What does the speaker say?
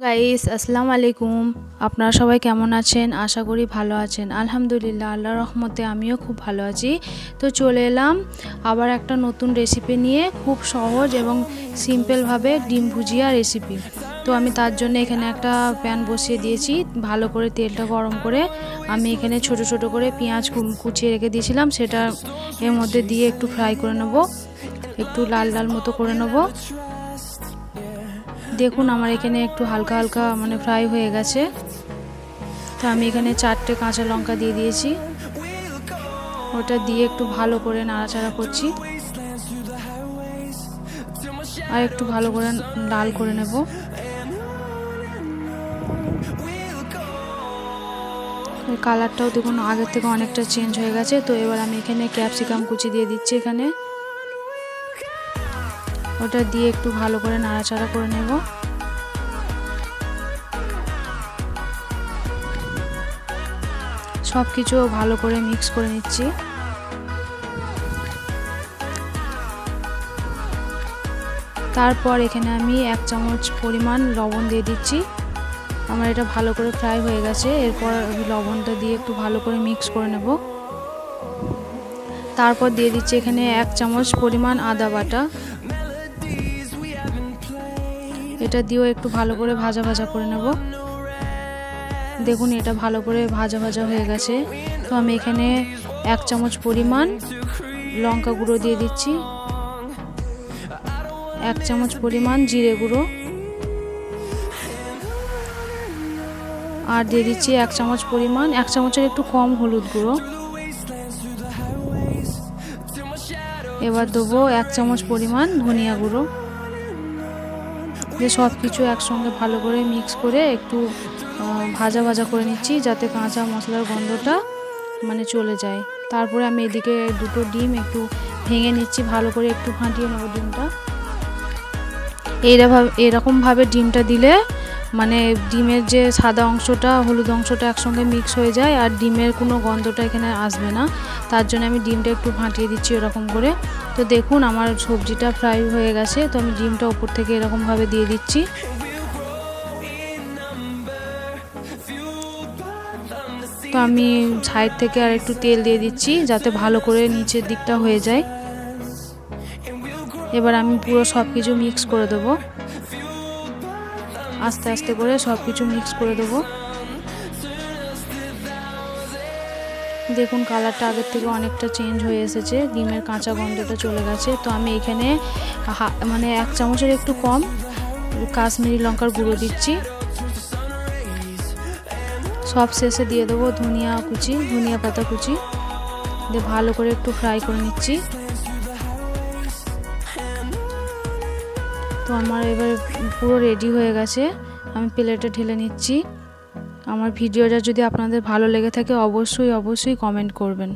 Guys আসসালামু আলাইকুম। আপনারা সবাই কেমন আছেন? আশা করি ভালো আছেন। আলহামদুলিল্লাহ, আল্লাহর রহমতে আমিও খুব ভালো আছি। তো চলে এলাম আবার একটা নতুন রেসিপি নিয়ে, খুব সহজ এবং সিম্পলভাবে ডিম ভুজিয়া রেসিপি। তো আমি তার জন্য এখানে একটা প্যান বসিয়ে দিয়েছি। ভালো করে তেলটা গরম করে আমি এখানে ছোট ছোট করে পেঁয়াজ কুচিয়ে রেখে দিয়েছিলাম, সেটা এর মধ্যে দিয়ে একটু ফ্রাই করে নেব, একটু লাল লাল মতো করে নেব। দেখুন আমার এখানে একটু হালকা হালকা ফ্রাই হয়ে গেছে। তো আমি এখানে 4টে কাঁচা লঙ্কা দিয়ে দিয়েছি, ওটা দিয়ে একটু ভালো করে নাড়াচাড়া করছি আর একটু ভালো করে লাল করে নেব। কালারটাও দেখুন আগের থেকে অনেকটা চেঞ্জ হয়ে গেছে। তো এবার আমি এখানে ক্যাপসিকাম কুচি দিয়ে দিচ্ছি, এখানে ওটা দিয়ে একটু ভালো করে নাড়াচাড়া করে নেব। সব কিছু ভালো করে মিক্স করে নিচ্ছি। তারপর এখানে আমি 1 চামচ পরিমাণ লবণ দিয়ে দিচ্ছি। আমার এটা ভালো করে ফ্রাই হয়ে গেছে। এরপর আমি লবণটা দিয়ে একটু ভালো করে মিক্স করে নেব। তারপর দিয়ে দিচ্ছি এখানে 1 চামচ পরিমাণ আদা বাটা, এটা দিয়েও একটু ভালো করে ভাজা ভাজা করে নেব। দেখুন এটা ভালো করে ভাজা ভাজা হয়ে গেছে। তো আমি এখানে 1 চামচ পরিমাণ লঙ্কা গুঁড়ো দিয়ে দিচ্ছি, 1 চামচ পরিমাণ জিরে গুঁড়ো, আর দিয়ে দিচ্ছি 1 চামচ পরিমাণ, 1 চামচের একটু কম হলুদ গুঁড়ো। এবার দেবো 1 চামচ পরিমাণ ধনিয়া গুঁড়ো। দিয়ে সব কিছু একসঙ্গে ভালো করে মিক্স করে একটু ভাজা ভাজা করে নিচ্ছি, যাতে কাঁচা মশলার গন্ধটা চলে যায়। তারপরে আমি এদিকে 2টো ডিম একটু ভেঙে নিচ্ছি, ভালো করে একটু ফাটিয়ে নেব ডিমটা। এরকমভাবে ডিমটা দিলে ডিমের যে সাদা অংশটা হলুদ অংশটা একসঙ্গে মিক্স হয়ে যায় আর ডিমের কোনো গন্ধটা এখানে আসবে না। তার জন্য আমি ডিমটা একটু ফাটিয়ে দিচ্ছি এরকম করে। তো দেখুন আমার সবজিটা ফ্রাই হয়ে গেছে। তো আমি ডিমটা উপর থেকে এরকমভাবে দিয়ে দিচ্ছি। তো আমি সাইড থেকে আর একটু তেল দিয়ে দিচ্ছি, যাতে ভালো করে নিচের দিকটা হয়ে যায়। এবার আমি পুরো সব কিছু মিক্স করে দেবো, আস্তে আস্তে করে সব কিছু মিক্স করে দেবো। দেখুন কালারটা আগের থেকে অনেকটা চেঞ্জ হয়ে এসেছে, ডিমের কাঁচা গন্ধটা চলে গেছে। তো আমি এখানে 1 চামচের একটু কম কাশ্মীরি লঙ্কার গুঁড়ো দিচ্ছি। সব শেষে দিয়ে দেবো ধনিয়া পাতা কুচি দিয়ে ভালো করে একটু ফ্রাই করে নিচ্ছি। তো আমার এবার পুরো রেডি হয়ে গেছে, আমি প্লেটে ঢেলে নিচ্ছি। আমার ভিডিওটা যদি আপনাদের ভালো লেগে থাকে অবশ্যই কমেন্ট করবেন।